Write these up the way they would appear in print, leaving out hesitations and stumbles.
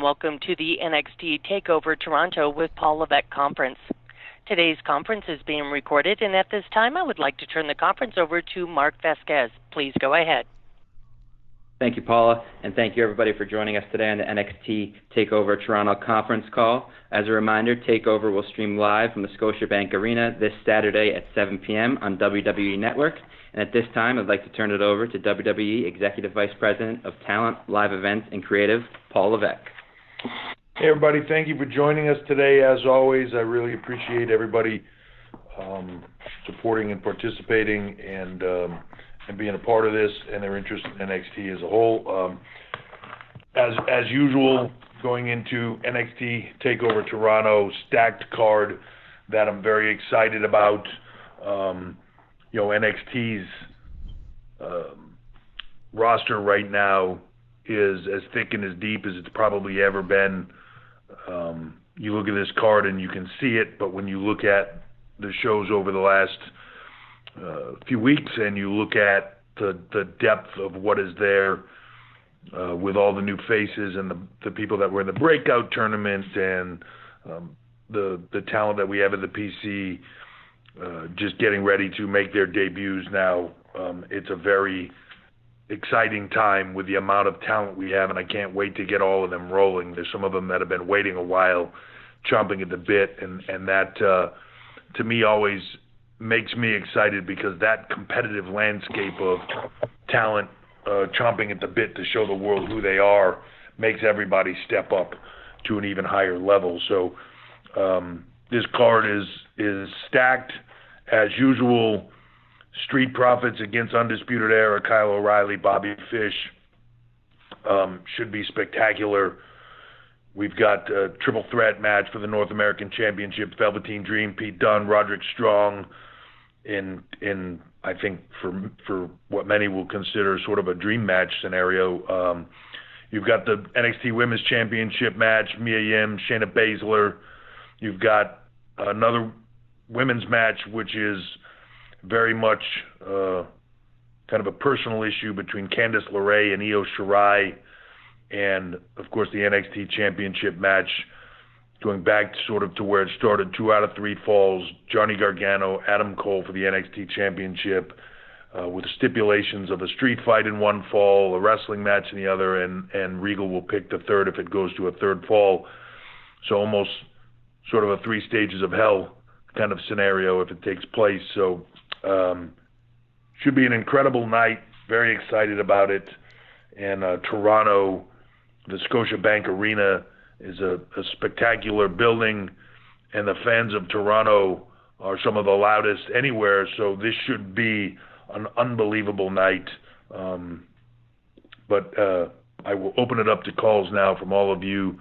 Welcome to the NXT TakeOver Toronto with Paul Levesque conference. Today's conference is being recorded, and at this time I would like to turn the conference over to Mark Vasquez. Please go ahead. Thank you, Paula, and thank you everybody for joining us today on the NXT TakeOver Toronto conference call. As a reminder, TakeOver will stream live from the Scotiabank Arena this Saturday at 7 p.m. on WWE Network. And at this time, I'd like to turn it over to WWE Executive Vice President of Talent, Live Events, and Creative, Paul Levesque. Hey, everybody. Thank you for joining us today. As always, I really appreciate everybody supporting and participating and being a part of this and their interest in NXT as a whole. As usual, going into NXT TakeOver Toronto, stacked card that I'm very excited about. NXT's roster right now is as thick and as deep as it's probably ever been. You look at this card and you can see it, but when you look at the shows over the last few weeks and you look at the depth of what is there with all the new faces and the people that were in the breakout tournament and the talent that we have in the PC just getting ready to make their debuts now, it's a very exciting time with the amount of talent we have, and I can't wait to get all of them rolling. There's some of them that have been waiting a while, chomping at the bit, and that to me always makes me excited because that competitive landscape of talent chomping at the bit to show the world who they are makes everybody step up to an even higher level. So this card is stacked as usual. Street Profits against Undisputed Era, Kyle O'Reilly, Bobby Fish, should be spectacular. We've got a triple threat match for the North American Championship, Velveteen Dream, Pete Dunne, Roderick Strong, in I think for what many will consider sort of a dream match scenario. You've got the NXT Women's Championship match, Mia Yim, Shayna Baszler. You've got another women's match, which is very much kind of a personal issue between Candice LeRae and Io Shirai, and of course the NXT Championship match, going back sort of to where it started, 2 out of 3 falls, Johnny Gargano, Adam Cole for the NXT Championship, with stipulations of a street fight in one fall, a wrestling match in the other, and Regal will pick the third if it goes to a third fall. So almost sort of a 3 stages of hell kind of scenario if it takes place. So should be an incredible night. Very excited about it. And Toronto, the Scotiabank Arena is a spectacular building, and the fans of Toronto are some of the loudest anywhere. So this should be an unbelievable night. But I will open it up to calls now from all of you.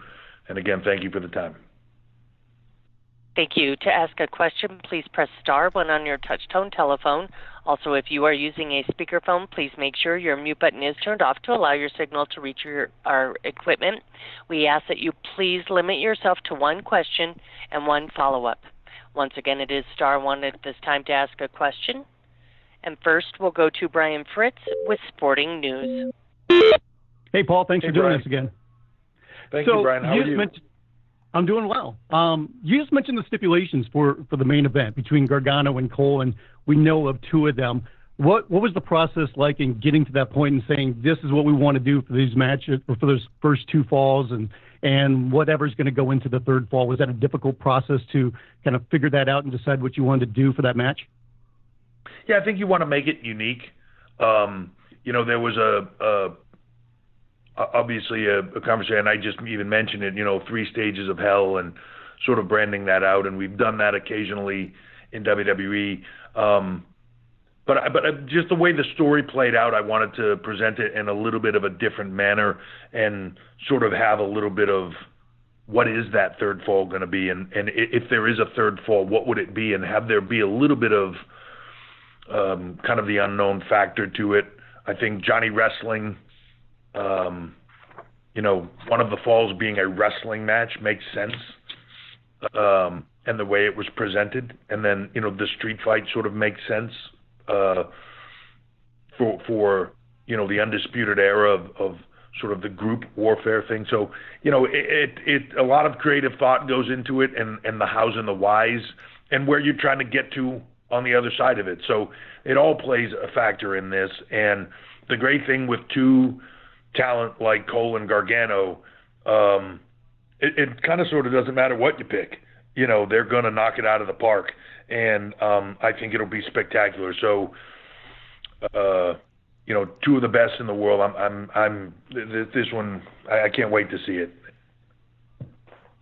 And again, thank you for the time. Thank you. To ask a question, please press star one on your touch-tone telephone. Also, if you are using a speakerphone, please make sure your mute button is turned off to allow your signal to reach our equipment. We ask that you please limit yourself to one question and one follow-up. Once again, it is star one at this time to ask a question. And first, we'll go to Brian Fritz with Sporting News. Hey, Paul. Thanks for doing this again. Thank you, Brian. How are you? I'm doing well. You just mentioned the stipulations for the main event between Gargano and Cole, and we know of 2 of them. What was the process like in getting to that point and saying this is what we want to do for these matches, or for those first 2 falls, and whatever's going to go into the third fall? Was that a difficult process to kind of figure that out and decide what you wanted to do for that match? Yeah, I think you want to make it unique. There was obviously a conversation, and I just even mentioned it, 3 stages of hell and sort of branding that out, and we've done that occasionally in WWE. But just the way the story played out, I wanted to present it in a little bit of a different manner and sort of have a little bit of what is that third fall going to be, and if there is a third fall, what would it be, and have there be a little bit of kind of the unknown factor to it. I think Johnny Wrestling, one of the falls being a wrestling match makes sense, and the way it was presented, and then the street fight sort of makes sense for the Undisputed Era of sort of the group warfare thing. So, it a lot of creative thought goes into it, and the hows and the whys, and where you're trying to get to on the other side of it. So it all plays a factor in this. And the great thing with two talent like Cole and Gargano, it kind of sort of doesn't matter what you pick. They're going to knock it out of the park. And I think it'll be spectacular. So, two of the best in the world. This one, I can't wait to see it.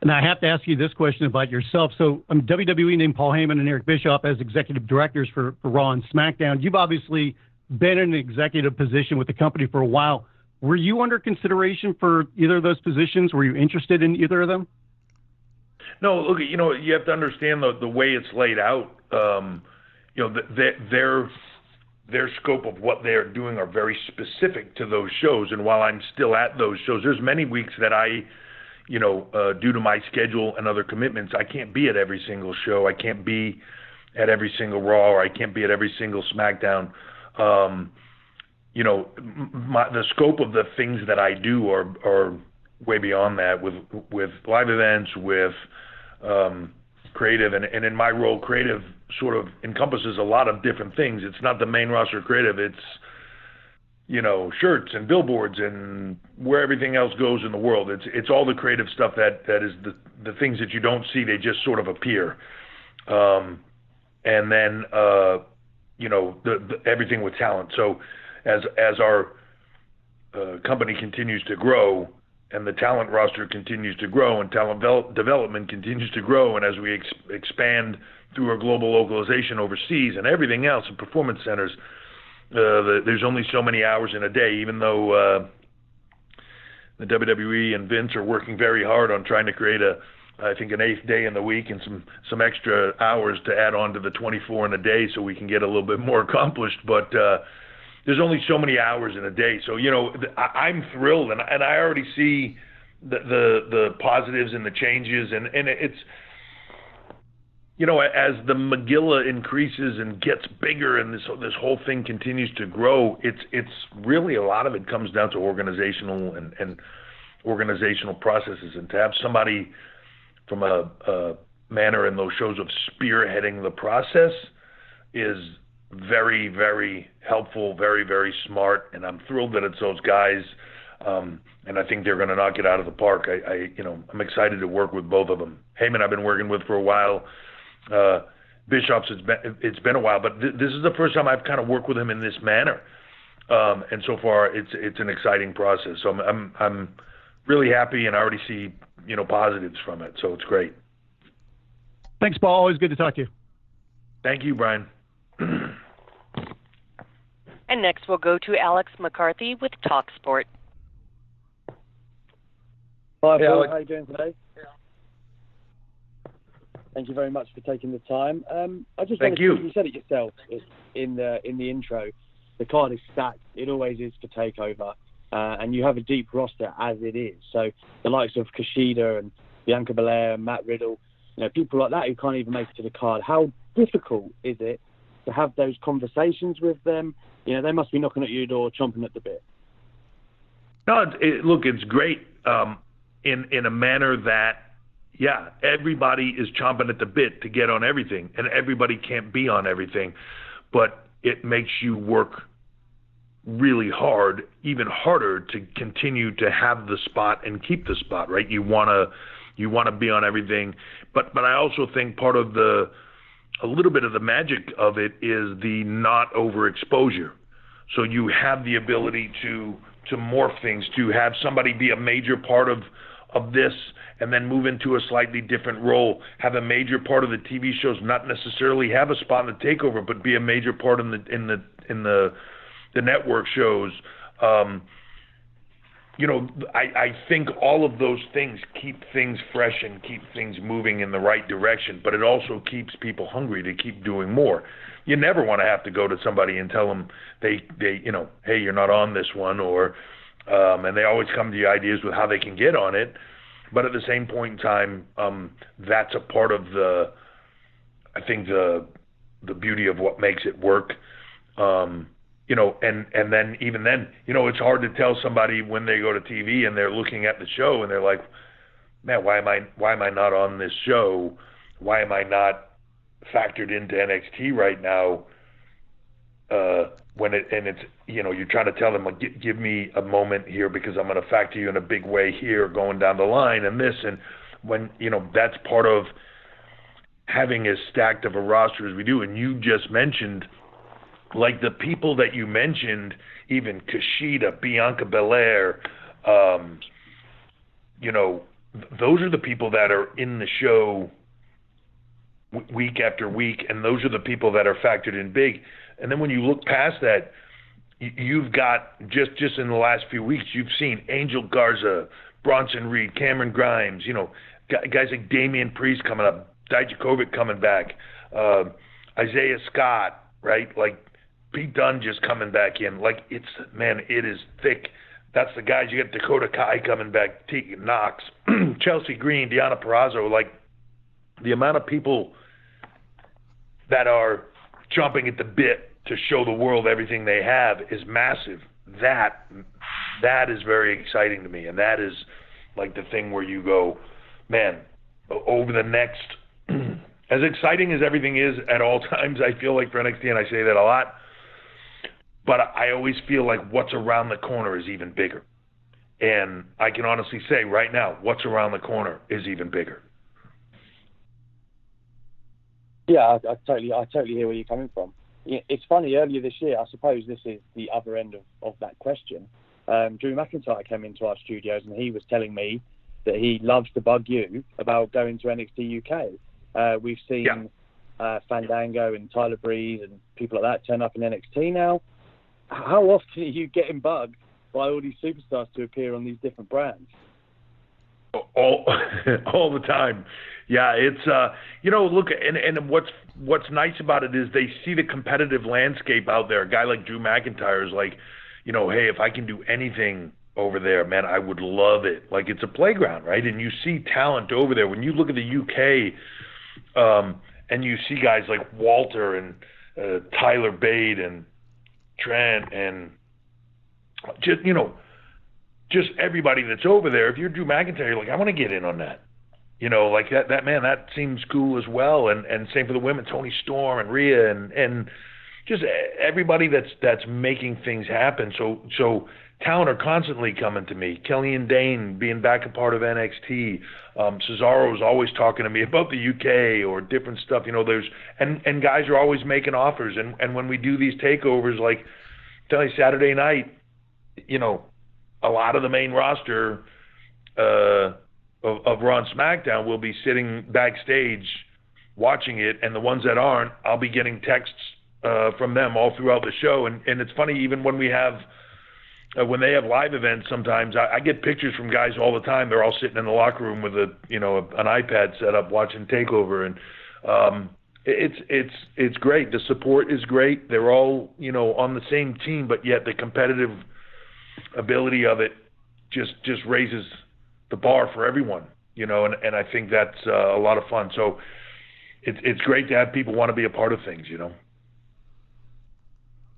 And I have to ask you this question about yourself. So WWE named Paul Heyman and Eric Bischoff as executive directors for Raw and SmackDown. You've obviously been in an executive position with the company for a while. Were you under consideration for either of those positions? Were you interested in either of them? No, look, you have to understand the way it's laid out. Their scope of what they're doing are very specific to those shows. And while I'm still at those shows, there's many weeks that I, due to my schedule and other commitments, I can't be at every single show. I can't be at every single Raw, or I can't be at every single SmackDown. The scope of the things that I do are way beyond that, with live events, with creative, and in my role, creative sort of encompasses a lot of different things. It's not the main roster creative. It's shirts and billboards and where everything else goes in the world. It's all the creative stuff that is the things that you don't see. They just sort of appear. And then everything with talent. So as our company continues to grow, and the talent roster continues to grow, and talent development continues to grow, and as we expand through our global localization overseas and everything else in performance centers, there's only so many hours in a day, even though the WWE and Vince are working very hard on trying to create I think an 8th day in the week and some extra hours to add on to the 24 in a day so we can get a little bit more accomplished. But there's only so many hours in a day. So, I'm thrilled, and I already see the positives and the changes, and it's, as the Megillah increases and gets bigger, and this whole thing continues to grow, it's really, a lot of it comes down to organizational and organizational processes, and to have somebody from a manner in those shows of spearheading the process is very, very helpful, very, very smart, and I'm thrilled that it's those guys, and I think they're going to knock it out of the park. I'm excited to work with both of them. Heyman I've been working with for a while. Bischoff's it's been a while, but this is the first time I've kind of worked with him in this manner, and so far it's an exciting process. So I'm really happy, and I already see positives from it. So it's great. Thanks, Paul. Always good to talk to you. Thank you, Brian. And next we'll go to Alex McCarthy with TalkSport. Hi, Paul. How are you doing today? Thank you very much for taking the time. I just Thank you. You said it yourself in the intro. The card is stacked. It always is for TakeOver, and you have a deep roster as it is. So the likes of KUSHIDA and Bianca, Belair, and Matt Riddle, people like that who can't even make it to the card. How difficult is it to have those conversations with them? They must be knocking at your door, chomping at the bit. No, look, it's great in a manner that, yeah, everybody is chomping at the bit to get on everything, and everybody can't be on everything, but it makes you work really hard, even harder, to continue to have the spot and keep the spot, right? You want to be on everything, but I also think part of a little bit of the magic of it is the not overexposure. So you have the ability to morph things, to have somebody be a major part of this and then move into a slightly different role, have a major part of the TV shows, not necessarily have a spot in the takeover, but be a major part in the network shows. I think all of those things keep things fresh and keep things moving in the right direction, but it also keeps people hungry to keep doing more. You never want to have to go to somebody and tell them hey, you're not on this one, or and they always come to you ideas with how they can get on it. But at the same point in time, that's a part of I think the beauty of what makes it work. and then even then, it's hard to tell somebody when they go to TV and they're looking at the show and they're like, man, why am I not on this show? Why am I not factored into NXT right now? It's you're trying to tell them, like, give me a moment here because I'm going to factor you in a big way here going down the line and this, and when that's part of having as stacked of a roster as we do. And you just mentioned, like, the people that you mentioned, even KUSHIDA, Bianca, Belair, those are the people that are in the show week after week, and those are the people that are factored in big. And then when you look past that, you've got, just in the last few weeks, you've seen Angel Garza, Bronson Reed, Cameron Grimes, guys like Damian Priest coming up, Dijakovic coming back, Isaiah Scott, right? Like, Pete Dunne just coming back in. Like, it is thick. That's the guys. You got Dakota Kai coming back, Tegan Knox, Chelsea Green, Deonna Purrazzo. Like, the amount of people that are jumping at the bit to show the world everything they have is massive. That is very exciting to me, and that is like the thing where you go, man, over the next, as exciting as everything is at all times, I feel like for NXT, and I say that a lot, but I always feel like what's around the corner is even bigger. And I can honestly say right now, what's around the corner is even bigger. Yeah, I totally hear where you're coming from. It's funny, earlier this year, I suppose this is the other end of that question. Drew McIntyre came into our studios and he was telling me that he loves to bug you about going to NXT UK. We've seen Fandango and Tyler Breeze and people like that turn up in NXT now. How often are you getting bugged by all these superstars to appear on these different brands? All the time. Yeah, it's look, and what's nice about it is they see the competitive landscape out there. A guy like Drew McIntyre is like, hey, if I can do anything over there, man, I would love it. Like, it's a playground, right? And you see talent over there. When you look at the UK, and you see guys like Walter and Tyler Bate and Trent and just everybody that's over there. If you're Drew McIntyre, you're like, I want to get in on that. Like that man, that seems cool as well. And same for the women, Toni Storm and Rhea and just everybody that's making things happen. So talent are constantly coming to me. Kellyanne Dane being back a part of NXT. Cesaro's always talking to me about the UK or different stuff. There's and guys are always making offers. And when we do these takeovers, like I tell you, Saturday night, a lot of the main roster of Raw and SmackDown will be sitting backstage watching it, and the ones that aren't, I'll be getting texts from them all throughout the show. And it's funny, even when we have when they have live events, sometimes I get pictures from guys all the time. They're all sitting in the locker room with an iPad set up watching TakeOver, and it's great. The support is great. They're all on the same team, but yet the competitive ability of it just raises the bar for everyone, and I think that's a lot of fun. So it's great to have people want to be a part of things,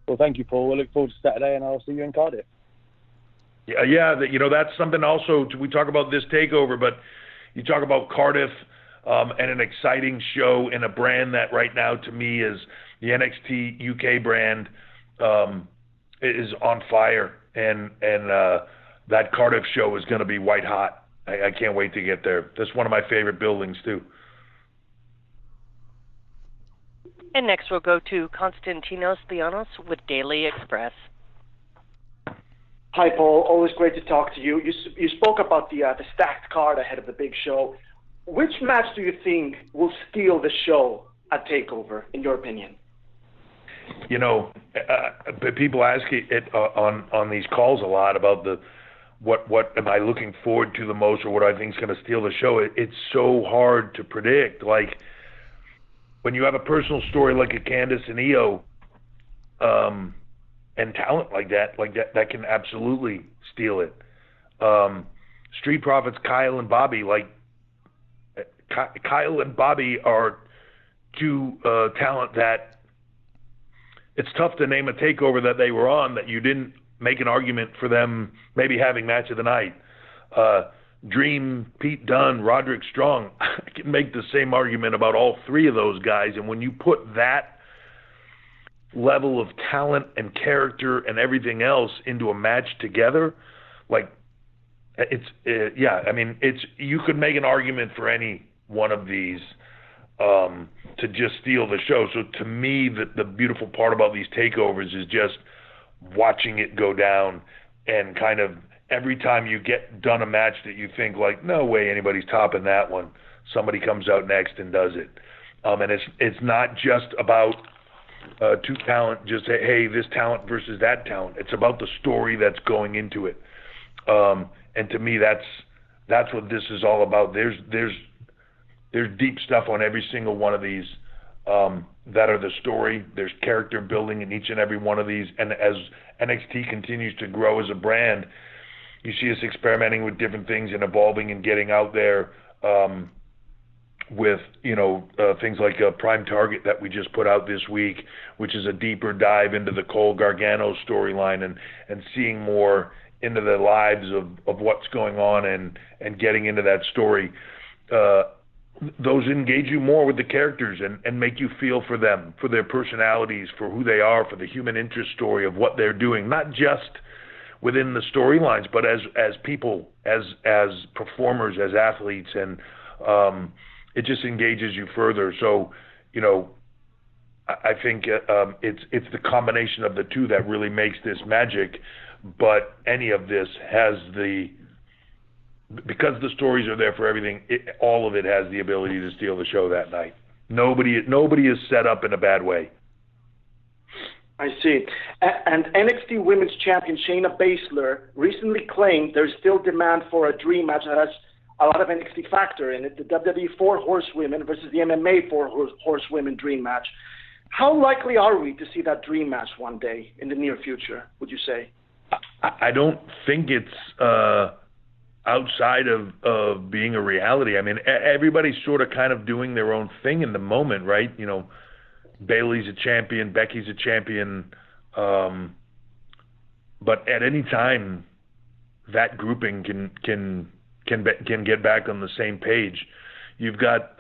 Well, thank you, Paul. We'll look forward to Saturday, and I'll see you in Cardiff. Yeah, that's something also. We talk about this takeover, but you talk about Cardiff and an exciting show and a brand that right now to me is the NXT UK brand is on fire, and that Cardiff show is going to be white hot. I can't wait to get there. That's one of my favorite buildings too. And next we'll go to Konstantinos Leonos with Daily Express. Hi, Paul. Always great to talk to you. You spoke about the stacked card ahead of the big show. Which match do you think will steal the show at TakeOver, in your opinion? People ask it on these calls a lot about what am I looking forward to the most, or what I think is going to steal the show. It's so hard to predict. Like, when you have a personal story like a Candice and Io, and talent like that can absolutely steal it. Street Profits, Kyle and Bobby, Kyle and Bobby are two talent that it's tough to name a takeover that they were on that you didn't make an argument for them maybe having match of the night. Dream, Pete Dunne, Roderick Strong. I can make the same argument about all three of those guys. And when you put that level of talent and character and everything else into a match together, like you could make an argument for any one of these to just steal the show. So to me, the beautiful part about these takeovers is just watching it go down, and kind of every time you get done a match that you think like, no way anybody's topping that one, somebody comes out next and does it. And it's not just about two talent, just hey, this talent versus that talent. It's about the story that's going into it. And to me, that's what this is all about. There's deep stuff on every single one of these that are the story. There's character building in each and every one of these. And as NXT continues to grow as a brand, you see us experimenting with different things and evolving and getting out there with, things like Prime Target that we just put out this week, which is a deeper dive into the Cole Gargano storyline and seeing more into the lives of what's going on and getting into that story. Those engage you more with the characters and make you feel for them, for their personalities, for who they are, for the human interest story of what they're doing, not just within the storylines, but as people, as performers, as athletes, and it just engages you further. So, I think it's the combination of the two that really makes this magic. But any of this has because the stories are there for everything, all of it has the ability to steal the show that night. Nobody is set up in a bad way. I see. And NXT Women's Champion Shayna Baszler recently claimed there's still demand for a dream match that has a lot of NXT factor in it, the WWE 4 Horsewomen versus the MMA 4 Horsewomen dream match. How likely are we to see that dream match one day in the near future, would you say? I don't think it's outside of being a reality. I mean, everybody's sort of kind of doing their own thing in the moment, right? Bayley's a champion, Becky's a champion, but at any time, that grouping can get back on the same page. You've got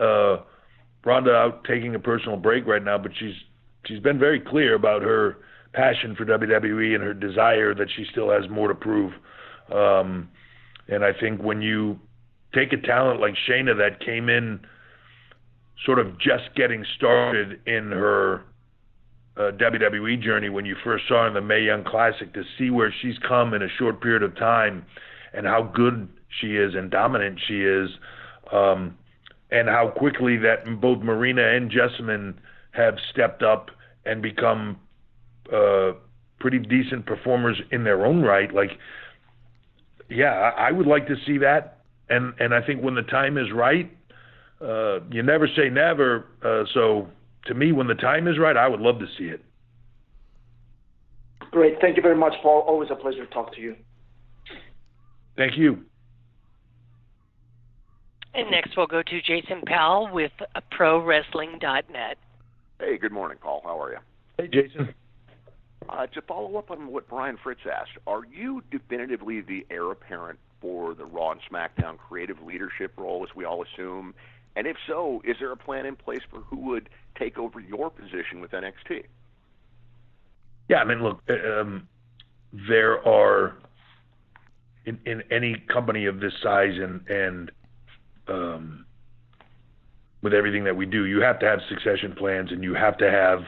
Ronda out taking a personal break right now, but she's been very clear about her passion for WWE and her desire that she still has more to prove. And I think when you take a talent like Shayna that came in sort of just getting started in her WWE journey, when you first saw her in the Mae Young Classic, to see where she's come in a short period of time and how good she is and dominant she is, and how quickly that both Marina and Jessamine have stepped up and become pretty decent performers in their own right. Like, yeah, I would like to see that, and I think when the time is right, you never say never. So to me, when the time is right, I would love to see it. Great. Thank you very much, Paul. Always a pleasure to talk to you. Thank you. And next we'll go to Jason Powell with ProWrestling.net. Hey, good morning, Paul. How are you? Hey, Jason. To follow up on what Brian Fritz asked, are you definitively the heir apparent for the Raw and SmackDown creative leadership role, as we all assume? And if so, is there a plan in place for who would take over your position with NXT? Yeah, I mean, look, there are, in any company of this size and with everything that we do, you have to have succession plans, and you have to have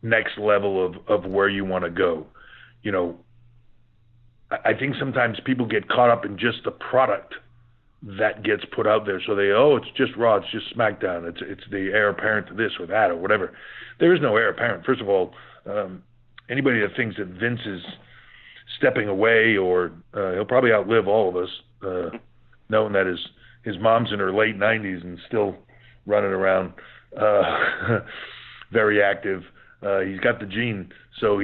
next level of where you want to go. I think sometimes people get caught up in just the product that gets put out there. So it's just Raw, it's just SmackDown, it's the heir apparent to this or that or whatever. There is no heir apparent. First of all, anybody that thinks that Vince is stepping away, or he'll probably outlive all of us, knowing that his mom's in her late 90s and still running around, very active. He's got the gene, so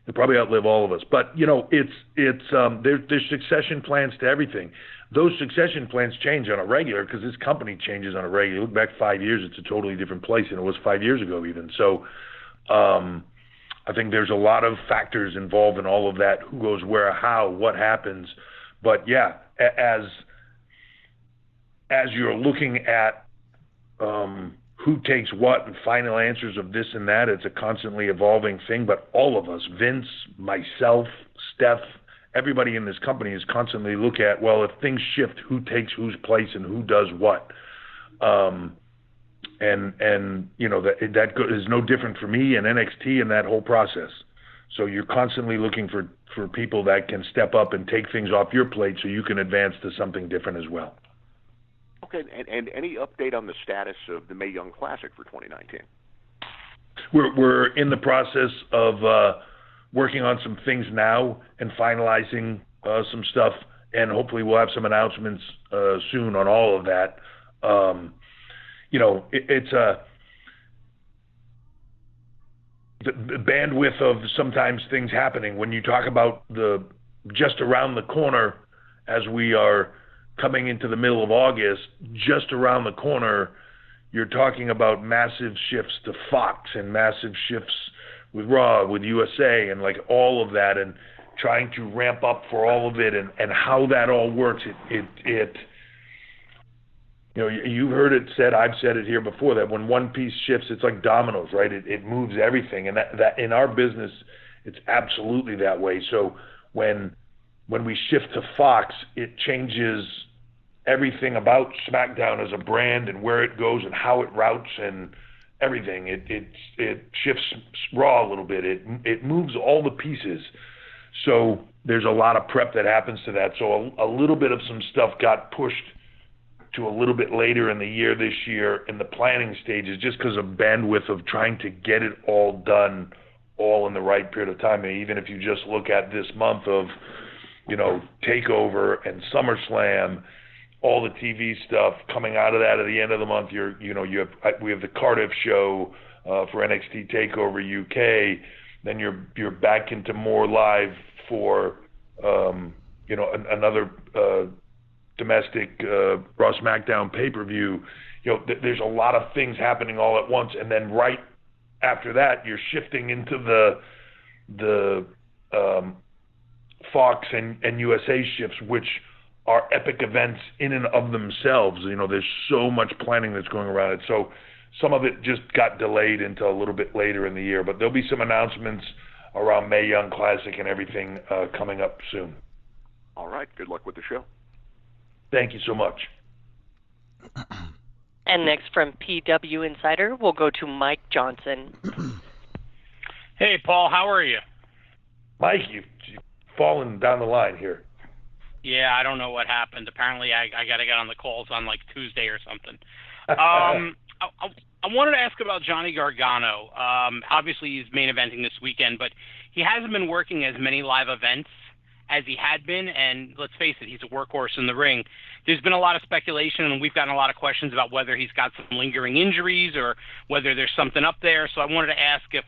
He'll probably outlive all of us. But there's succession plans to everything. Those succession plans change on a regular because this company changes on a regular. Look back 5 years; it's a totally different place than it was 5 years ago, even. So, I think there's a lot of factors involved in all of that. Who goes where, how, what happens. But yeah, as you're looking at who takes what and final answers of this and that, it's a constantly evolving thing. But all of us, Vince, myself, Steph, everybody in this company is constantly look at, well, if things shift, who takes whose place and who does what. And that is no different for me and NXT and that whole process. So you're constantly looking for people that can step up and take things off your plate so you can advance to something different as well. Okay, and any update on the status of the Mae Young Classic for 2019? We're in the process of working on some things now and finalizing some stuff, and hopefully we'll have some announcements soon on all of that. It's the bandwidth of sometimes things happening. When you talk about the just around the corner, as we are coming into the middle of August, just around the corner, you're talking about massive shifts to Fox and massive shifts with Raw, with USA, and like all of that, and trying to ramp up for all of it, and how that all works. You've heard it said, I've said it here before, that when one piece shifts, it's like dominoes, right? It moves everything, and that in our business, it's absolutely that way. So when we shift to Fox, it changes everything about SmackDown as a brand and where it goes and how it routes and everything. It shifts Raw a little bit. It moves all the pieces. So there's a lot of prep that happens to that. So a little bit of some stuff got pushed to a little bit later in the year this year in the planning stages, just because of bandwidth of trying to get it all done all in the right period of time. And even if you just look at this month of TakeOver and SummerSlam, all the TV stuff coming out of that at the end of the month, we have the Cardiff show for NXT TakeOver UK. Then you're back into more live for another domestic Raw SmackDown pay-per-view. There's a lot of things happening all at once, and then right after that, you're shifting into the Fox and USA shifts, which are epic events in and of themselves. There's so much planning that's going around it. So some of it just got delayed into a little bit later in the year, but there'll be some announcements around Mae Young Classic and everything coming up soon. All right. Good luck with the show. Thank you so much. And next from PW Insider, we'll go to Mike Johnson. Hey, Paul, how are you? Mike, you've fallen down the line here. Yeah, I don't know what happened. Apparently, I got to get on the calls on like Tuesday or something. I wanted to ask about Johnny Gargano. Obviously, he's main eventing this weekend, but he hasn't been working as many live events as he had been, and let's face it, he's a workhorse in the ring. There's been a lot of speculation, and we've gotten a lot of questions about whether he's got some lingering injuries or whether there's something up there. So I wanted to ask if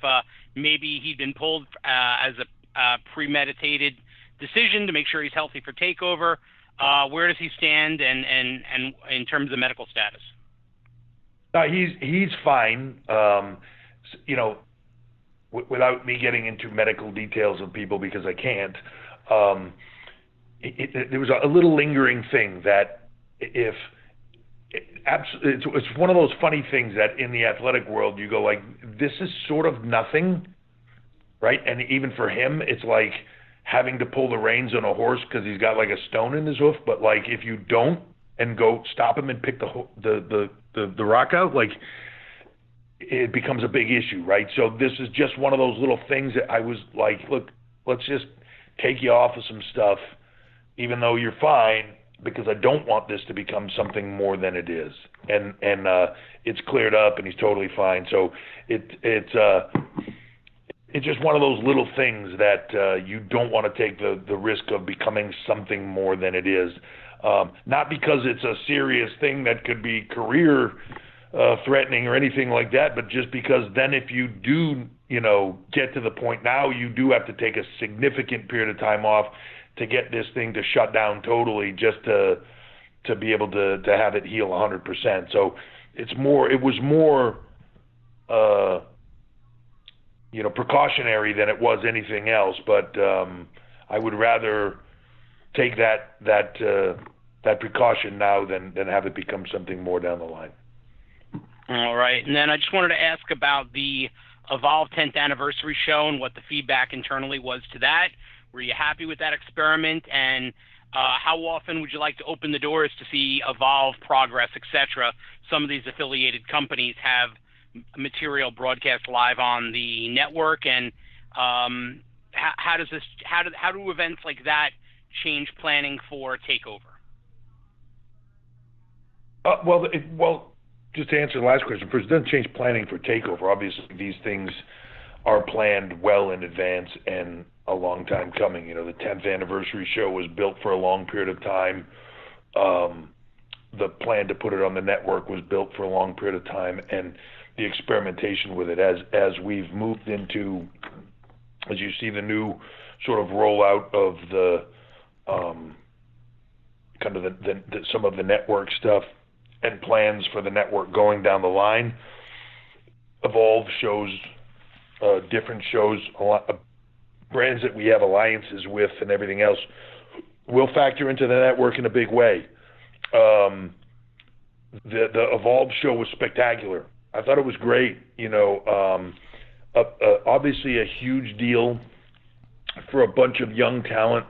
maybe he'd been pulled as a premeditated decision to make sure he's healthy for TakeOver. Where does he stand, and in terms of medical status? He's fine. Without me getting into medical details of people, because I can't. There was a little lingering thing that it's one of those funny things that in the athletic world you go like, this is sort of nothing, right? And even for him, it's like having to pull the reins on a horse because he's got like a stone in his hoof. But like if you don't and go stop him and pick the rock out, like it becomes a big issue, right? So this is just one of those little things that I was like, look, let's just take you off of some stuff, even though you're fine, because I don't want this to become something more than it is. And it's cleared up, and he's totally fine. So it's just one of those little things that you don't want to take the risk of becoming something more than it is. Not because it's a serious thing that could be career threatening or anything like that, but just because then if you do, get to the point now, you do have to take a significant period of time off to get this thing to shut down totally, just to be able to have it heal 100%. So it was more precautionary than it was anything else, but I would rather take that precaution now than have it become something more down the line. All right. And then I just wanted to ask about the Evolve 10th anniversary show and what the feedback internally was to that. Were you happy with that experiment? And how often would you like to open the doors to see Evolve, Progress, etc.? Some of these affiliated companies have material broadcast live on the network, and how do events like that change planning for TakeOver? Well, just to answer the last question first, it doesn't change planning for TakeOver. Obviously, these things are planned well in advance and a long time coming. The 10th anniversary show was built for a long period of time. The plan to put it on the network was built for a long period of time, and the experimentation with it as we've moved into, as you see the new sort of rollout of the kind of some of the network stuff and plans for the network going down the line. Evolve shows, different shows, a lot of brands that we have alliances with and everything else will factor into the network in a big way. The Evolve show was spectacular. I thought it was great. Obviously a huge deal for a bunch of young talent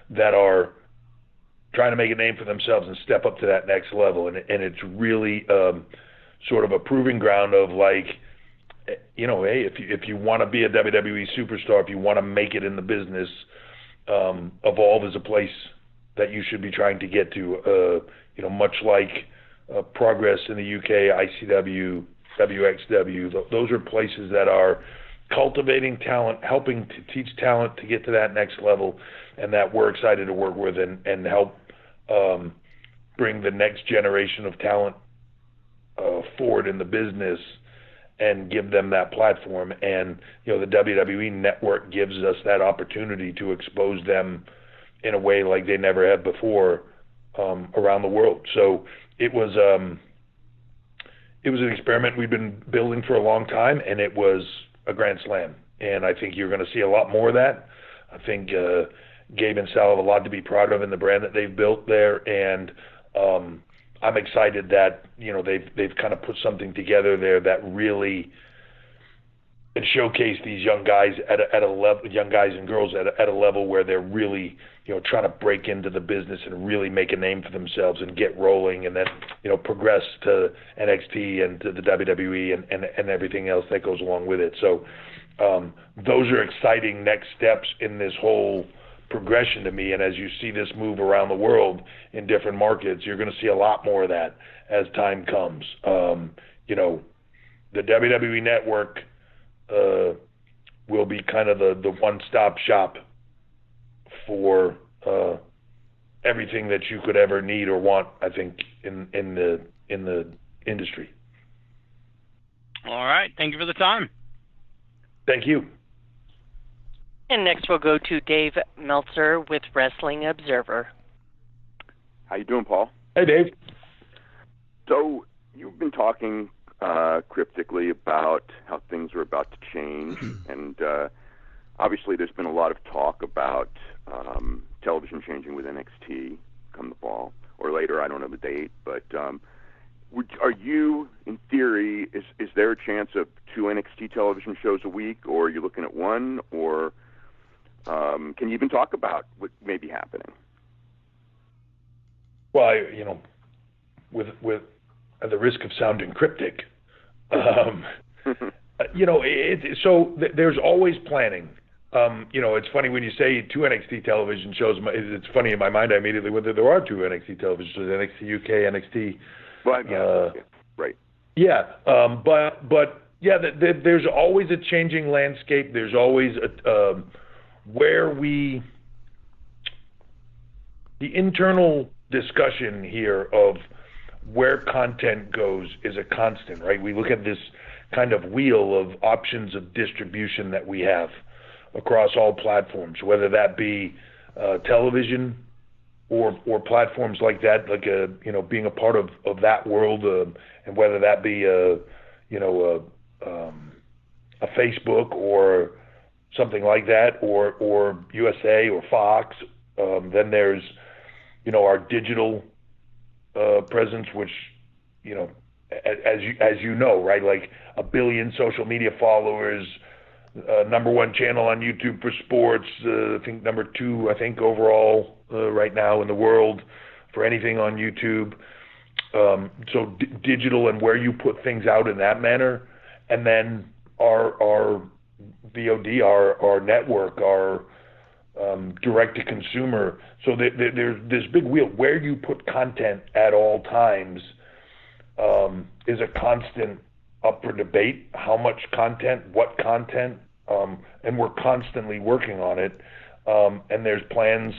that are trying to make a name for themselves and step up to that next level. And it's really sort of a proving ground of like, hey, if you want to be a WWE superstar, if you want to make it in the business, Evolve is a place that you should be trying to get to. Much like Progress in the UK, ICW, WXW, those are places that are cultivating talent, helping to teach talent to get to that next level, and that we're excited to work with and help bring the next generation of talent forward in the business and give them that platform. And the WWE network gives us that opportunity to expose them in a way like they never have before around the world. So it was an experiment we've been building for a long time, and it was a grand slam. And I think you're going to see a lot more of that. I think Gabe and Sal have a lot to be proud of in the brand that they've built there, and I'm excited that they've kind of put something together there that really and showcase these young guys at a level, young guys and girls at a level where they're really trying to break into the business and really make a name for themselves and get rolling, and then progress to NXT and to the WWE and everything else that goes along with it. So those are exciting next steps in this whole progression to me. And as you see this move around the world in different markets, you're going to see a lot more of that as time comes. The WWE network will be kind of the one-stop shop for everything that you could ever need or want, I think, in the industry. All right. Thank you for the time. Thank you. And next we'll go to Dave Meltzer with Wrestling Observer. How you doing, Paul? Hey, Dave. So you've been talking cryptically about how things are about to change, and obviously there's been a lot of talk about television changing with NXT come the fall or later. I don't know the date, but are you, in theory, is there a chance of 2 NXT television shows a week, or are you looking at 1, or can you even talk about what may be happening? Well, with at the risk of sounding cryptic, there's always planning. It's funny when you say 2 NXT television shows. It's funny in my mind. I immediately whether there are 2 NXT television shows: NXT UK, NXT. Well, yeah, right. Yeah, but yeah, there's always a changing landscape. There's always the internal discussion here of where content goes is a constant, right? We look at this kind of wheel of options of distribution that we have across all platforms, whether that be television or platforms like that, like being a part of that world, and whether that be a Facebook or something like that, or USA or Fox. Then there's our digital presence, which as you know, right, like 1 billion social media followers, number 1 channel on YouTube for sports, I think number 2 overall right now in the world for anything on YouTube. So digital and where you put things out in that manner, and then our VOD, our network, our direct to consumer. So there's this big wheel where you put content at all times is a constant up for debate. How much content, what content, and we're constantly working on it. And there's plans,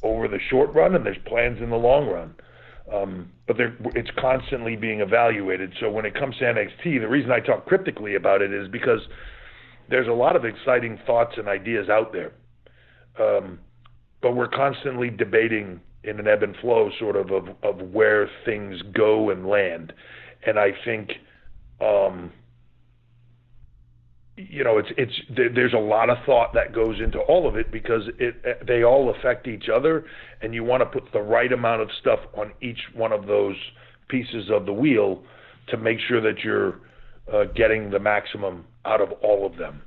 over the short run, and there's plans in the long run. But it's constantly being evaluated. So when it comes to NXT, the reason I talk cryptically about it is because there's a lot of exciting thoughts and ideas out there. But we're constantly debating in an ebb and flow sort of where things go and land. And I think, there's a lot of thought that goes into all of it because they all affect each other, and you want to put the right amount of stuff on each one of those pieces of the wheel to make sure that you're getting the maximum out of all of them.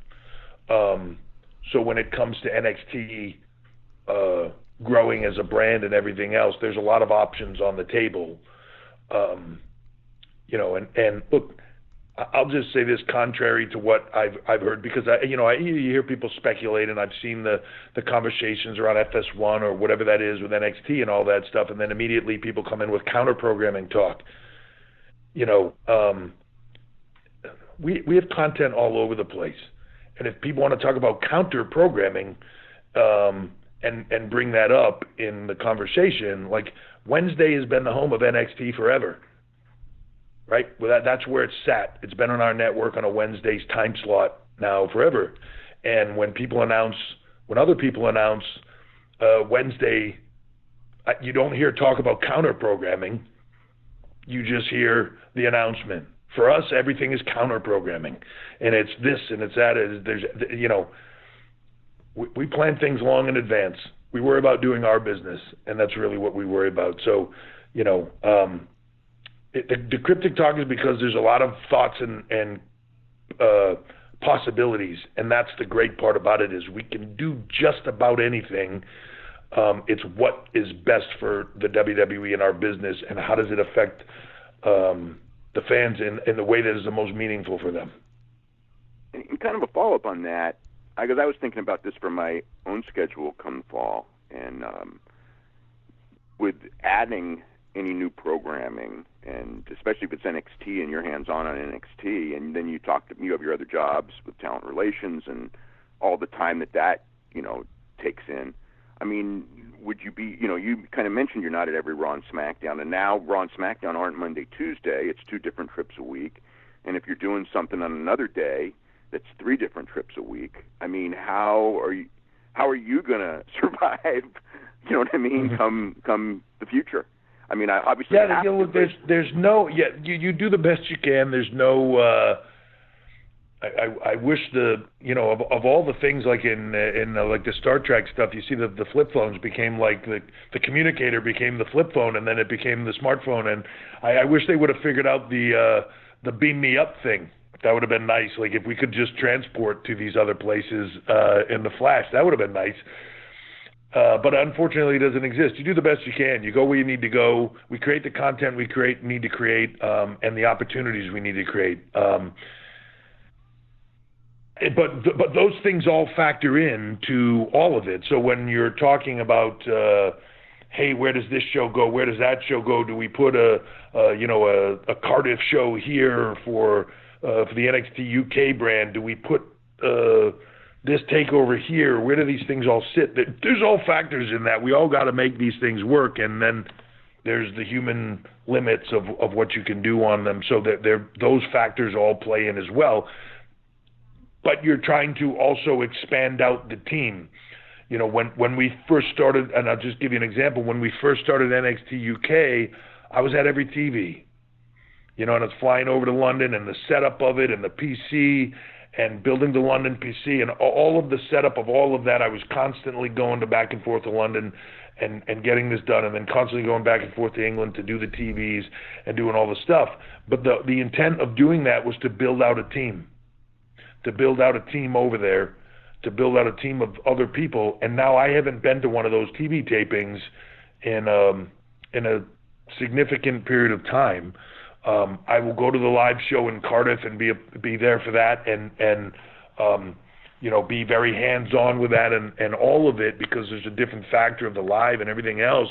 So when it comes to NXT growing as a brand and everything else, there's a lot of options on the table. And look, I'll just say this, contrary to what I've heard, because you hear people speculate, and I've seen the conversations around FS1 or whatever that is with NXT and all that stuff, and then immediately people come in with counter programming talk. We have content all over the place, and if people want to talk about counter programming and bring that up in the conversation, like Wednesday has been the home of NXT forever. Right? Well, that's where it's sat. It's been on our network on a Wednesday's time slot now forever. And when other people announce Wednesday, you don't hear talk about counter programming. You just hear the announcement. For us, everything is counter programming, and it's this and it's that. We plan things long in advance. We worry about doing our business, and that's really what we worry about. So, the cryptic talk is because there's a lot of thoughts and possibilities, and that's the great part about it is we can do just about anything. It's what is best for the WWE and our business, and how does it affect the fans in the way that is the most meaningful for them. And kind of a follow-up on that, because I was thinking about this for my own schedule come fall, and with adding any new programming, and especially if it's NXT and you're hands-on NXT, and then you have your other jobs with talent relations and all the time that takes in. I mean, would you be, you kind of mentioned you're not at every Raw and SmackDown, and now Raw and SmackDown aren't Monday, Tuesday. It's 2 different trips a week. And if you're doing something on another day, that's 3 different trips a week. I mean, how are you going to survive, you know what I mean, come the future? I mean, obviously, there's no. Yeah, you do the best you can. There's no. I wish of all the things like in like the Star Trek stuff, you see the flip phones became like the communicator became the flip phone, and then it became the smartphone. And I wish they would have figured out the beam me up thing. That would have been nice. Like if we could just transport to these other places in the Flash, that would have been nice. But unfortunately, it doesn't exist. You do the best you can. You go where you need to go. We create the content we need to create, and the opportunities we need to create. But those things all factor into all of it. So when you're talking about, hey, where does this show go? Where does that show go? Do we put a Cardiff show here for the NXT UK brand? Do we put this takeover here? Where do these things all sit? There's all factors in that. We all got to make these things work, and then there's the human limits of what you can do on them. So that those factors all play in as well. But you're trying to also expand out the team. You know, when we first started, and I'll just give you an example, when we first started NXT UK, I was at every TV. You know, and it's flying over to London and the setup of it and the PC and building the London PC and all of the setup of all of that. I was constantly going back and forth to London and getting this done, and then constantly going back and forth to England to do the TVs and doing all the stuff. But the intent of doing that was to build out a team, to build out a team over there, to build out a team of other people. And now I haven't been to one of those TV tapings in a significant period of time. I will go to the live show in Cardiff and be there for that, and you know, be very hands-on with that and all of it, because there's a different factor of the live and everything else.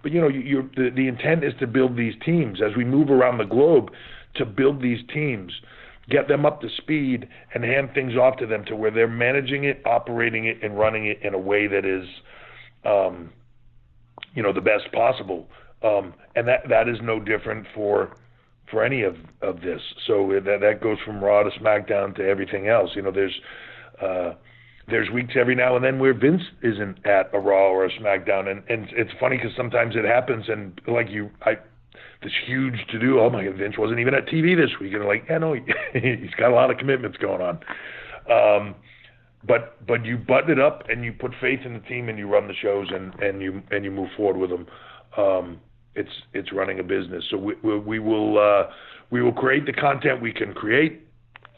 But you know, the intent is to build these teams as we move around the globe, to build these teams, get them up to speed, and hand things off to them to where they're managing it, operating it, and running it in a way that is, you know, the best possible. And that is no different for any of this. So that goes from Raw to SmackDown to everything else. You know, there's weeks every now and then where Vince isn't at a Raw or a SmackDown, and it's funny because sometimes it happens, and like this huge to do. Oh my God, Vince wasn't even at TV this week, and they're like, yeah, no, he's got a lot of commitments going on. But you button it up and you put faith in the team and you run the shows and you move forward with them. It's running a business. So we will create the content we can create.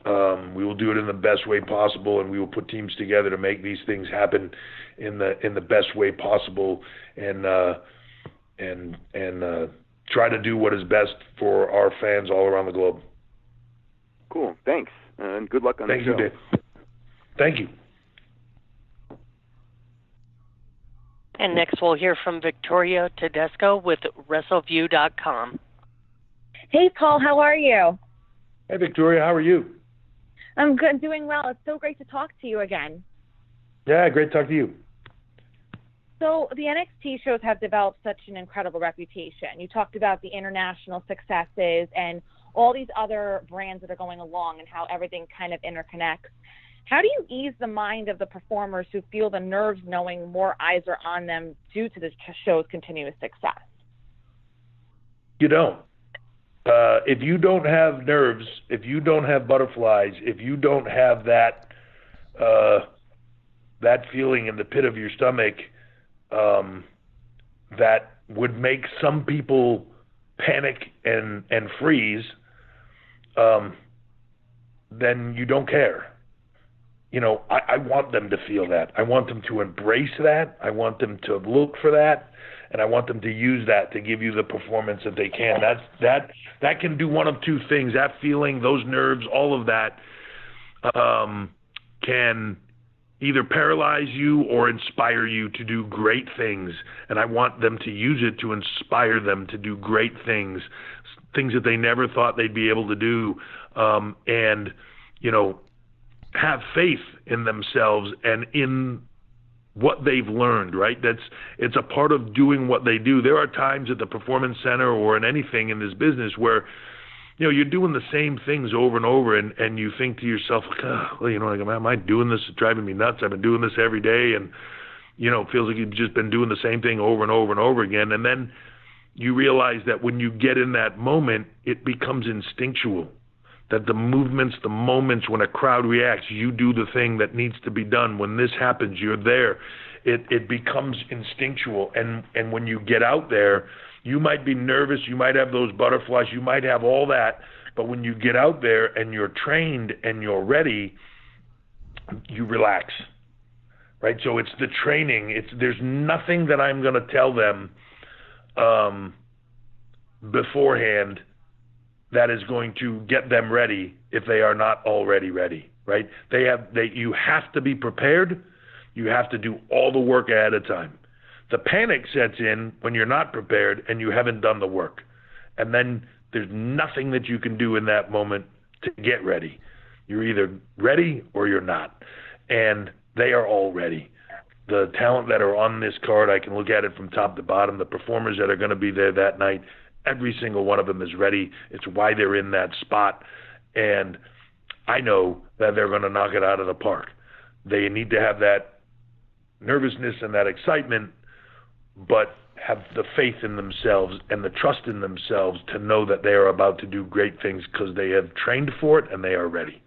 We will do it in the best way possible, and we will put teams together to make these things happen in the best way possible, and try to do what is best for our fans all around the globe. Cool. Thanks, and good luck on the show. Thank you, Dave. Thank you. And next we'll hear from Victoria Tedesco with WrestleView.com. Hey, Paul, how are you? Hey, Victoria, how are you? I'm good, doing well. It's so great to talk to you again. Yeah, great to talk to you. So the NXT shows have developed such an incredible reputation. You talked about the international successes and all these other brands that are going along and how everything kind of interconnects. How do you ease the mind of the performers who feel the nerves knowing more eyes are on them due to the show's continuous success? You don't. If you don't have nerves, if you don't have butterflies, if you don't have that feeling in the pit of your stomach that would make some people panic and freeze, then you don't care. You know, I want them to feel that. I want them to embrace that. I want them to look for that, and I want them to use that to give you the performance that they can. That can do one of two things. That feeling, those nerves, all of that can either paralyze you or inspire you to do great things. And I want them to use it to inspire them to do great things that they never thought they'd be able to do. And, you know, have faith in themselves and in what they've learned, right? It's a part of doing what they do. There are times at the Performance Center or in anything in this business where, you know, you're doing the same things over and over, and you think to yourself, well, you know, like, am I doing this? It's driving me nuts. I've been doing this every day, and, you know, it feels like you've just been doing the same thing over and over and over again. And then you realize that when you get in that moment, it becomes instinctual. That the movements, the moments when a crowd reacts, you do the thing that needs to be done. When this happens, you're there. It becomes instinctual. And when you get out there, you might be nervous, you might have those butterflies, you might have all that, but when you get out there and you're trained and you're ready, you relax, right? So it's the training. There's nothing that I'm going to tell them beforehand that is going to get them ready if they are not already ready, right? You have to be prepared. You have to do all the work ahead of time. The panic sets in when you're not prepared and you haven't done the work. And then there's nothing that you can do in that moment to get ready. You're either ready or you're not. And they are all ready. the talent that are on this card, I can look at it from top to bottom. The performers that are going to be there that night, every single one of them is ready. It's why they're in that spot. And I know that they're going to knock it out of the park. They need to have that nervousness and that excitement, but have the faith in themselves and the trust in themselves to know that they are about to do great things because they have trained for it and they are ready.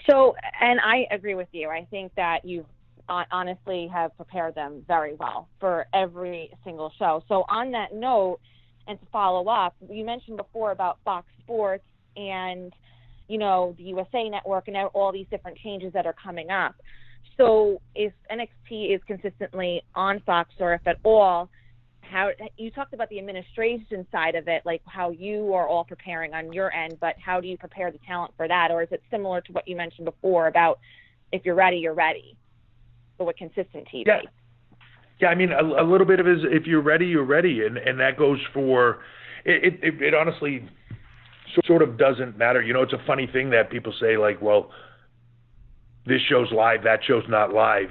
So, and I agree with you. I think that you honestly have prepared them very well for every single show. So on that note, and to follow up, you mentioned before about Fox Sports and, you know, the USA Network and all these different changes that are coming up. So if NXT is consistently on Fox, or if at all, how you talked about the administration side of it, like how you are all preparing on your end, but how do you prepare the talent for that? Or is it similar to what you mentioned before about if you're ready, you're ready, but with consistent TV? Yeah, I mean, a little bit of it is if you're ready, you're ready. And that goes for, it honestly sort of doesn't matter. You know, it's a funny thing that people say, like, well, this show's live, that show's not live.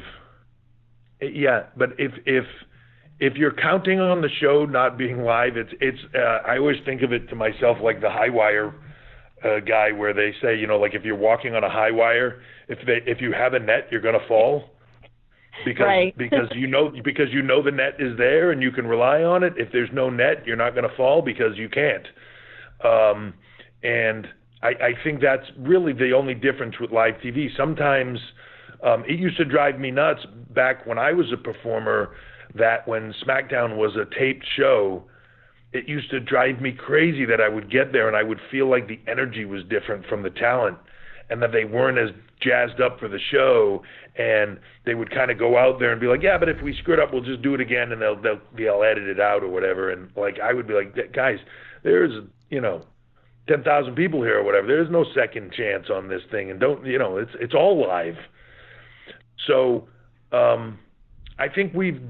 Yeah, but if you're counting on the show not being live, it's I always think of it to myself like the high wire guy, where they say, you know, like if you're walking on a high wire, if you have a net, you're going to fall because you know the net is there and you can rely on it. If there's no net, you're not going to fall because you can't. And I think that's really the only difference with live TV. Sometimes it used to drive me nuts back when I was a performer that when SmackDown was a taped show, it used to drive me crazy that I would get there and I would feel like the energy was different from the talent and that they weren't as jazzed up for the show, and they would kind of go out there and be like, yeah, but if we screwed up, we'll just do it again and they'll edit it out or whatever. And like I would be like, guys, there's, you know, 10,000 people here or whatever. There's no second chance on this thing, and don't, you know, it's all live. So I think we've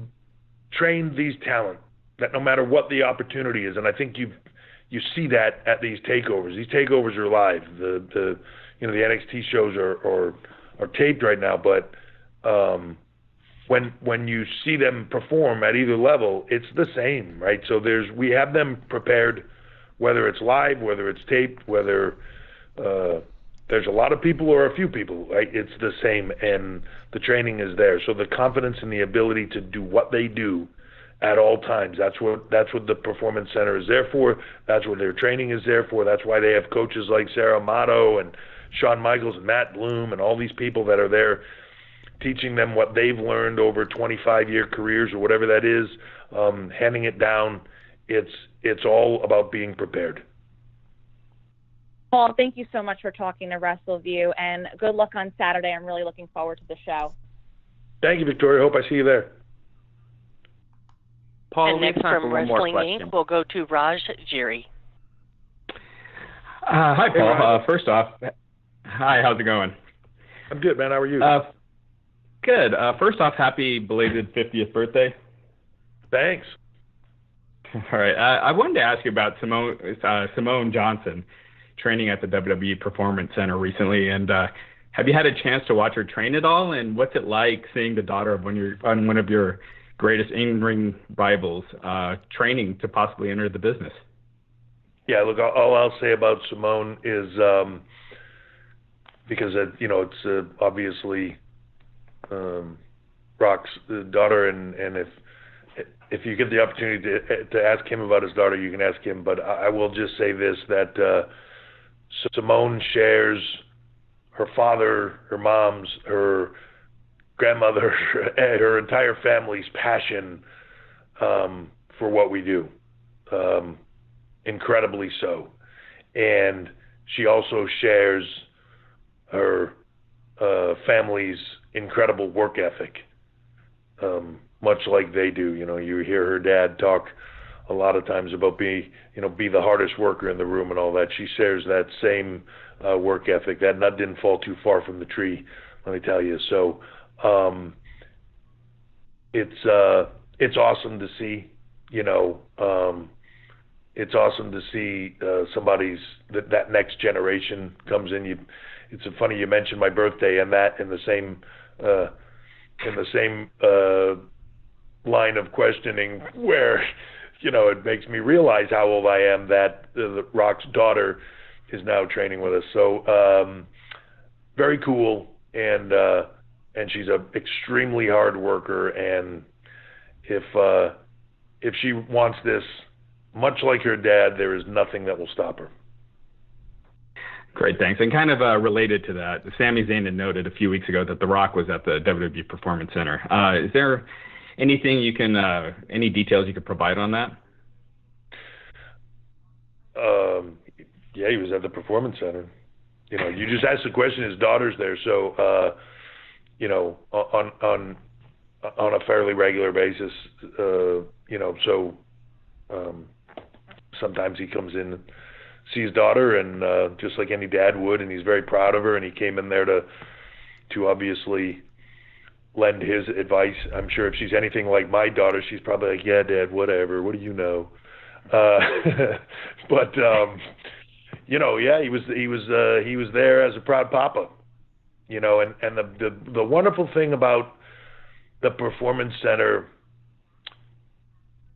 trained these talent that no matter what the opportunity is, and I think you see that at these takeovers. These takeovers are live. The you know, the NXT shows are taped right now, but when you see them perform at either level, it's the same, right? So we have them prepared, whether it's live, whether it's taped, whether there's a lot of people or a few people, right? It's the same, and the training is there. So the confidence and the ability to do what they do at all times, that's what the Performance Center is there for. That's what their training is there for. That's why they have coaches like Sarah Amato and Shawn Michaels and Matt Bloom and all these people that are there teaching them what they've learned over 25-year careers or whatever that is, handing it down. It's all about being prepared. Paul, thank you so much for talking to WrestleView, and good luck on Saturday. I'm really looking forward to the show. Thank you, Victoria. Hope I see you there. Paul, and next from Wrestling Inc., we'll go to Raj Giri. Hi, Paul. First off, hi, how's it going? I'm good, man. How are you? Good. First off, happy belated 50th birthday. Thanks. All right. I wanted to ask you about Simone Johnson training at the WWE Performance Center recently, and have you had a chance to watch her train at all? And what's it like seeing the daughter of one of your greatest in-ring rivals training to possibly enter the business? Yeah, look, all I'll say about Simone is because you know, it's obviously Rock's daughter, and if you get the opportunity to ask him about his daughter, you can ask him. But I will just say this, that Simone shares her father, her mom's, her grandmother, her entire family's passion for what we do, incredibly so. And she also shares her family's incredible work ethic, much like they do. You know, you hear her dad talk a lot of times about be the hardest worker in the room and all that. She shares that same work ethic. That nut didn't fall too far from the tree, let me tell you. So it's awesome to see, you know, it's awesome to see that next generation comes in. It's funny you mentioned my birthday, and that in the same in the same line of questioning where, it makes me realize how old I am that the Rock's daughter is now training with us. So very cool, and she's a extremely hard worker, and if she wants this, much like her dad, there is nothing that will stop her. Great, thanks. And kind of related to that, Sami Zayn had noted a few weeks ago that The Rock was at the WWE Performance Center. Is there anything any details you could provide on that? Yeah, he was at the Performance Center. You just asked the question. His daughter's there, so on a fairly regular basis. So sometimes he comes in and sees his daughter, and just like any dad would, and he's very proud of her, and he came in there to obviously lend his advice. I'm sure if she's anything like my daughter, she's probably like, yeah, Dad, whatever, what do you know? But yeah, he was there as a proud papa, and the wonderful thing about the Performance Center,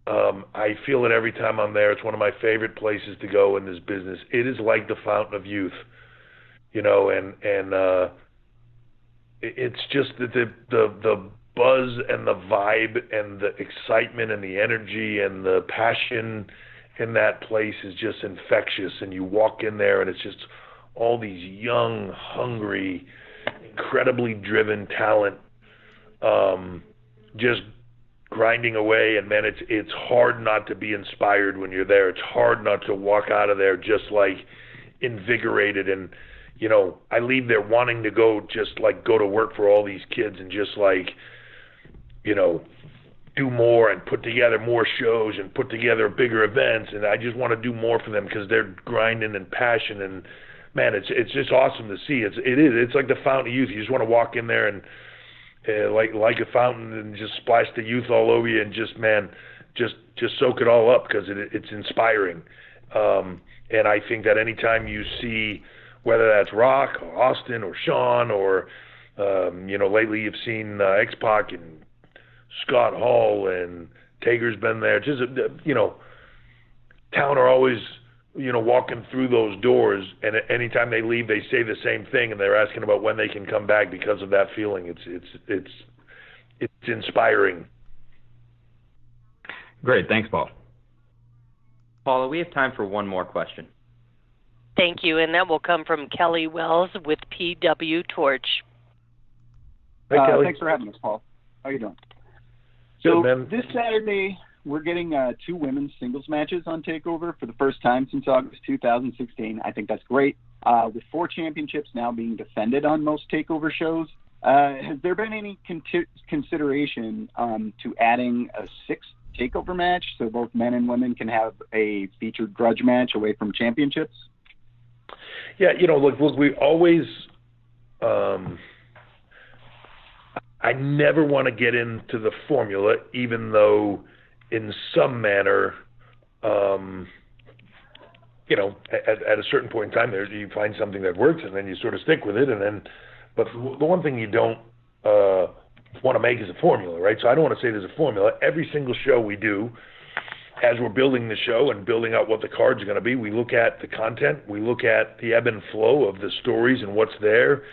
I feel it every time I'm there. It's one of my favorite places to go in this business. It is like the fountain of youth, and it's just the buzz and the vibe and the excitement and the energy and the passion in that place is just infectious. And you walk in there and it's just all these young, hungry, incredibly driven talent, just grinding away. And man, it's hard not to be inspired when you're there. It's hard not to walk out of there just like invigorated. And I leave there wanting to go to work for all these kids and just do more and put together more shows and put together bigger events. And I just want to do more for them because they're grinding and passion. And man, it's just awesome to see. It's like the fountain of youth. You just want to walk in there and like a fountain and just splash the youth all over you and just soak it all up because it's inspiring. And I think that anytime you see, whether that's Rock or Austin or Shawn or lately you've seen X-Pac and Scott Hall and Taker's been there. Just talent are always walking through those doors, and anytime they leave, they say the same thing, and they're asking about when they can come back because of that feeling. It's inspiring. Great, thanks, Paul. Paula, we have time for one more question. Thank you, and that will come from Kelly Wells with PW Torch. Hey, Kelly. Thanks for having us, Paul. How you doing? So this Saturday, we're getting 2 women's singles matches on TakeOver for the first time since August 2016. I think that's great. With 4 championships now being defended on most TakeOver shows, has there been any consideration to adding a 6th TakeOver match so both men and women can have a featured grudge match away from championships? Yeah, look, we always I never want to get into the formula, even though in some manner, at a certain point in time, you find something that works, and then you sort of stick with it. But the one thing you don't want to make is a formula, right? So I don't want to say there's a formula. Every single show we do, as we're building the show and building out what the card's going to be, we look at the content, we look at the ebb and flow of the stories and what's there.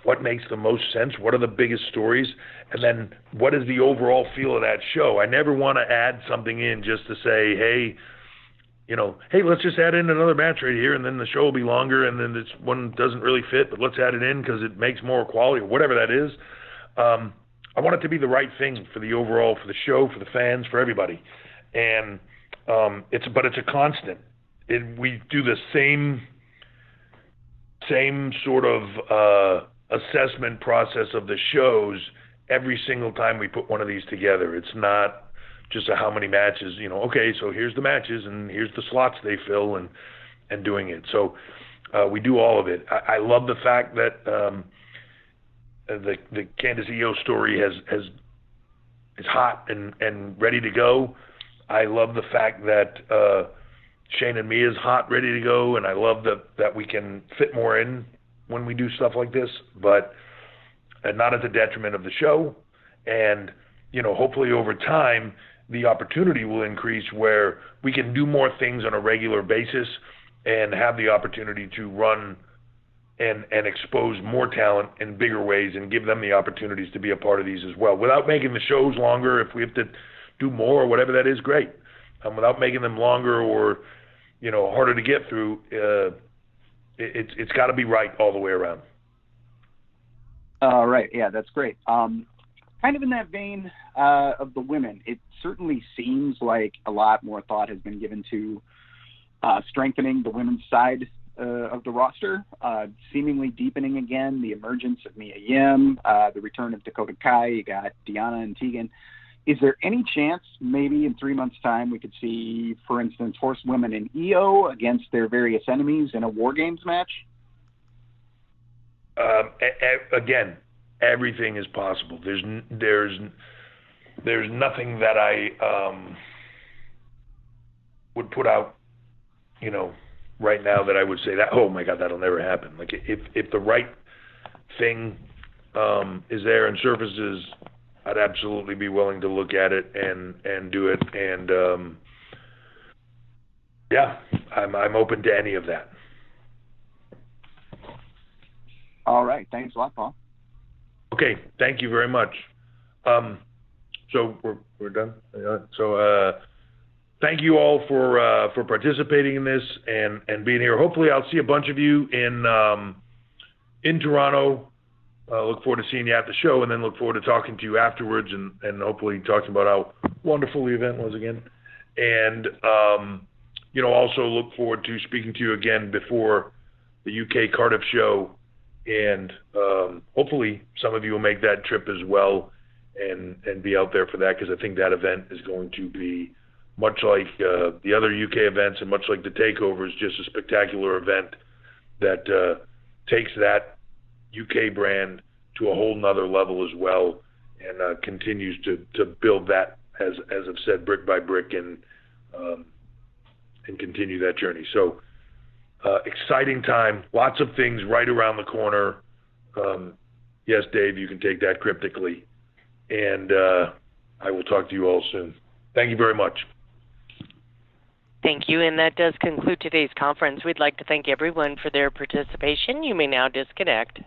What makes the most sense? What are the biggest stories? And then what is the overall feel of that show? I never want to add something in just to say, hey, let's just add in another match right here, and then the show will be longer, and then this one doesn't really fit, but let's add it in because it makes more quality or whatever that is. I want it to be the right thing for the overall, for the show, for the fans, for everybody. And it's a constant. We do the same sort of assessment process of the shows every single time we put one of these together. It's not just how many matches, okay, so here's the matches and here's the slots they fill and doing it. So we do all of it. I love the fact that the Candice Io story is hot and ready to go. I love the fact that Shane and Mia is hot, ready to go, and I love that we can fit more in when we do stuff like this, but not at the detriment of the show And, hopefully over time, the opportunity will increase where we can do more things on a regular basis and have the opportunity to run and expose more talent in bigger ways and give them the opportunities to be a part of these as well. Without making the shows longer, if we have to do more or whatever that is, great. Without making them longer or, harder to get through, it's got to be right all the way around. Right. Yeah, that's great. Kind of in that vein of the women, it certainly seems like a lot more thought has been given to strengthening the women's side of the roster, seemingly deepening again the emergence of Mae Young, the return of Dakota Kai. You got Deonna and Tegan. Is there any chance maybe in 3 months' time we could see, for instance, Horsewomen and EO against their various enemies in a War Games match? Again, everything is possible. There's nothing that I would put out, right now that I would say that, oh my God, that'll never happen. Like if the right thing is there and surfaces, I'd absolutely be willing to look at it and do it. And yeah, I'm open to any of that. All right. Thanks a lot, Paul. Okay. Thank you very much. So we're done. So thank you all for participating in this and being here. Hopefully, I'll see a bunch of you in Toronto. Look forward to seeing you at the show, and then look forward to talking to you afterwards, and hopefully talking about how wonderful the event was again. And also look forward to speaking to you again before the UK Cardiff show. And hopefully some of you will make that trip as well and be out there for that, because I think that event is going to be much like the other UK events and much like the TakeOver, is just a spectacular event that takes that UK brand to a whole nother level as well, and continues to build that, as I've said, brick by brick, and continue that journey. So exciting time, lots of things right around the corner. Yes, Dave, you can take that cryptically, and I will talk to you all soon. Thank you very much. Thank you, and that does conclude today's conference. We'd like to thank everyone for their participation. You may now disconnect.